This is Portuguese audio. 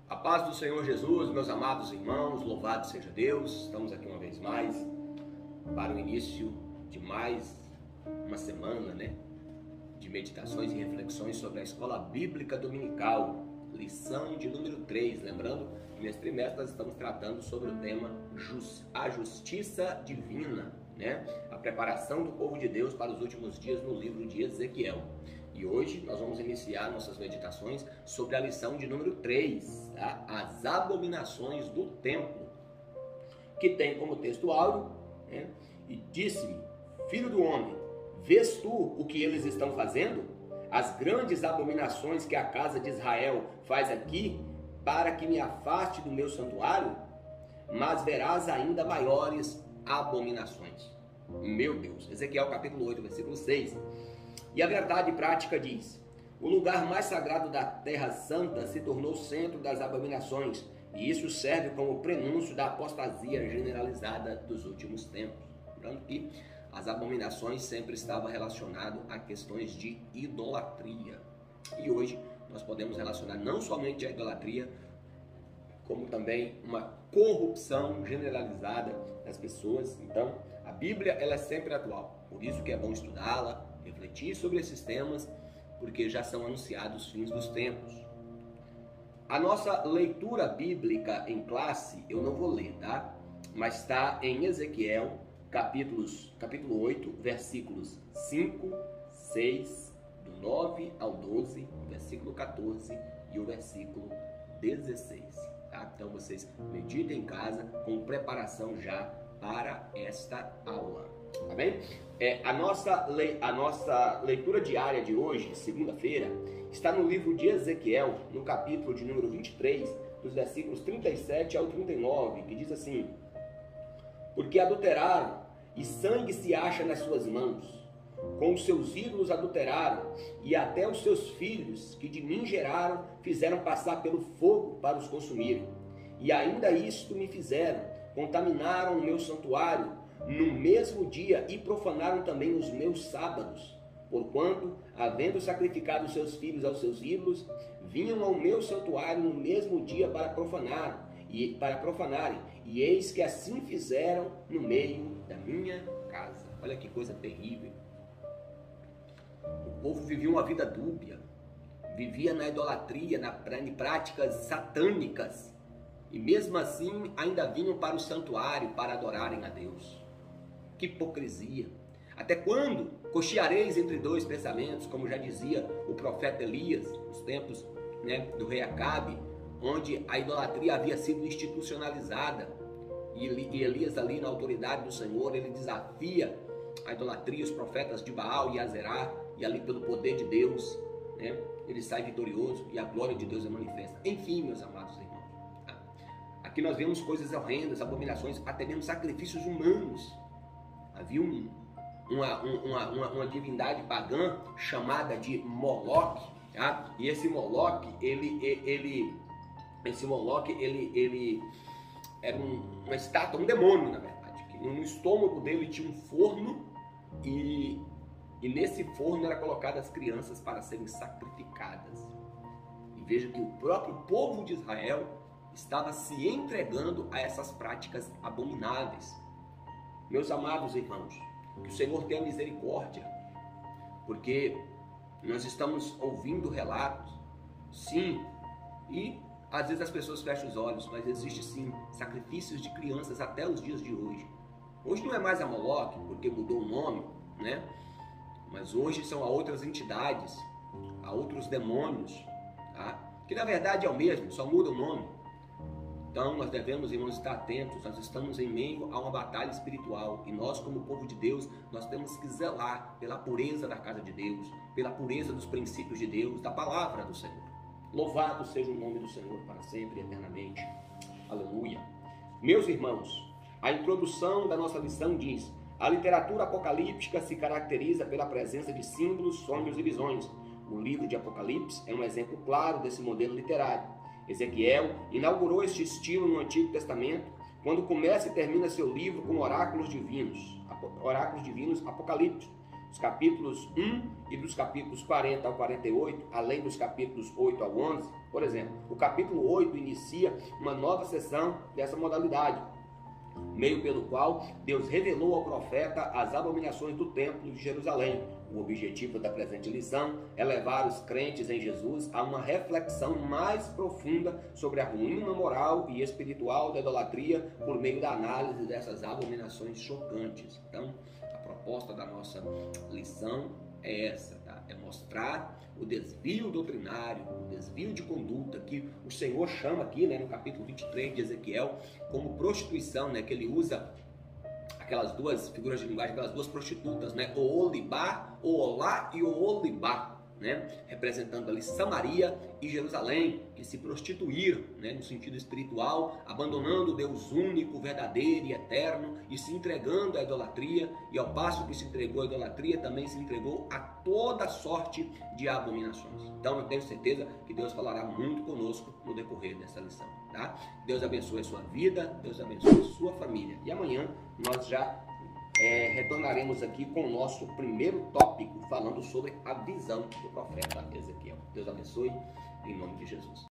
A paz do Senhor Jesus, meus amados irmãos, louvado seja Deus. Estamos aqui uma vez mais para o início de mais uma semana, de meditações e reflexões sobre a Escola Bíblica Dominical, lição de número 3. Lembrando que nesse trimestre nós estamos tratando sobre o tema a justiça divina, a preparação do povo de Deus para os últimos dias no livro de Ezequiel. E hoje nós vamos iniciar nossas meditações sobre a lição de número 3, as abominações do templo, que tem como texto áureo, e disse-me: filho do homem, vês tu o que eles estão fazendo? As grandes abominações que a casa de Israel faz aqui, para que me afaste do meu santuário? Mas verás ainda maiores abominações. Meu Deus, Ezequiel capítulo 8, versículo 6. E a verdade prática diz: o lugar mais sagrado da terra santa se tornou centro das abominações, e isso serve como prenúncio da apostasia generalizada dos últimos tempos. Lembrando que as abominações sempre estavam relacionadas a questões de idolatria. E hoje nós podemos relacionar não somente a idolatria, como também uma corrupção generalizada das pessoas. Então, a Bíblia ela é sempre atual. Por isso que é bom estudá-la, refletir sobre esses temas, porque já são anunciados os fins dos tempos. A nossa leitura bíblica em classe, eu não vou ler, tá? Mas está em Ezequiel, capítulo 8, versículos 5, 6, do 9 ao 12, o versículo 14 e o versículo 16. Tá? Então vocês meditem em casa com preparação já para esta aula. Tá bem? A nossa leitura diária de hoje, segunda-feira, está no livro de Ezequiel, no capítulo de número 23, dos versículos 37 ao 39, que diz assim: porque adulteraram, e sangue se acha nas suas mãos. Com os seus ídolos adulteraram, e até os seus filhos, que de mim geraram, fizeram passar pelo fogo para os consumirem. E ainda isto me fizeram: contaminaram o meu santuário no mesmo dia e profanaram também os meus sábados. Porquanto, havendo sacrificado seus filhos aos seus ídolos, vinham ao meu santuário no mesmo dia para profanarem, e eis que assim fizeram no meio da minha casa. Olha que coisa terrível. O povo vivia uma vida dúbia, vivia na idolatria, em práticas satânicas, e mesmo assim ainda vinham para o santuário para adorarem a Deus. Que hipocrisia! Até quando cocheareis entre dois pensamentos, como já dizia o profeta Elias, nos tempos do rei Acabe, onde a idolatria havia sido institucionalizada, e Elias ali na autoridade do Senhor, ele desafia a idolatria, os profetas de Baal e Azerá, e ali pelo poder de Deus, ele sai vitorioso e a glória de Deus é manifesta. Enfim, meus amados irmãos, aqui nós vemos coisas horrendas, abominações, até mesmo sacrifícios humanos. Havia uma divindade pagã chamada de Moloque, tá? E esse Moloque, ele era uma estátua, um demônio, na verdade, que no estômago dele tinha um forno, e nesse forno era colocadas as crianças para serem sacrificadas. E veja que o próprio povo de Israel estava se entregando a essas práticas abomináveis. Meus amados irmãos, que o Senhor tenha misericórdia, porque nós estamos ouvindo relatos, sim, e às vezes as pessoas fecham os olhos, mas existe sim sacrifícios de crianças até os dias de hoje. Hoje não é mais a Moloque, porque mudou o nome, mas hoje são a outras entidades, a outros demônios, tá? Que na verdade é o mesmo, só muda o nome. Então nós devemos, irmãos, estar atentos. Nós estamos em meio a uma batalha espiritual, e nós, como povo de Deus, nós temos que zelar pela pureza da casa de Deus, pela pureza dos princípios de Deus, da palavra do Senhor. Louvado seja o nome do Senhor para sempre e eternamente. Aleluia. Meus irmãos, a introdução da nossa lição diz: a literatura apocalíptica se caracteriza pela presença de símbolos, sonhos e visões. O livro de Apocalipse é um exemplo claro desse modelo literário. Ezequiel inaugurou este estilo no Antigo Testamento, quando começa e termina seu livro com oráculos divinos apocalípticos, os capítulos 1 e dos capítulos 40 ao 48, além dos capítulos 8 ao 11. Por exemplo, o capítulo 8 inicia uma nova sessão dessa modalidade, meio pelo qual Deus revelou ao profeta as abominações do templo de Jerusalém. O objetivo da presente lição é levar os crentes em Jesus a uma reflexão mais profunda sobre a ruína moral e espiritual da idolatria por meio da análise dessas abominações chocantes. Então, a proposta da nossa lição é essa, tá? É mostrar o desvio doutrinário, o desvio de conduta que o Senhor chama aqui, né, no capítulo 23 de Ezequiel, como prostituição, né, que ele usa aquelas duas figuras de linguagem, aquelas duas prostitutas, né, o Olibá, o Olá e o Olibá, né, representando ali Samaria e Jerusalém, que se prostituíram, né, no sentido espiritual, abandonando o Deus único, verdadeiro e eterno e se entregando à idolatria, e ao passo que se entregou à idolatria, também se entregou a toda sorte de abominações. Então eu tenho certeza que Deus falará muito conosco no decorrer dessa lição, tá? Deus abençoe a sua vida, Deus abençoe a sua família, e amanhã nós já retornaremos aqui com o nosso primeiro tópico, falando sobre a visão do profeta Ezequiel. Deus abençoe, em nome de Jesus.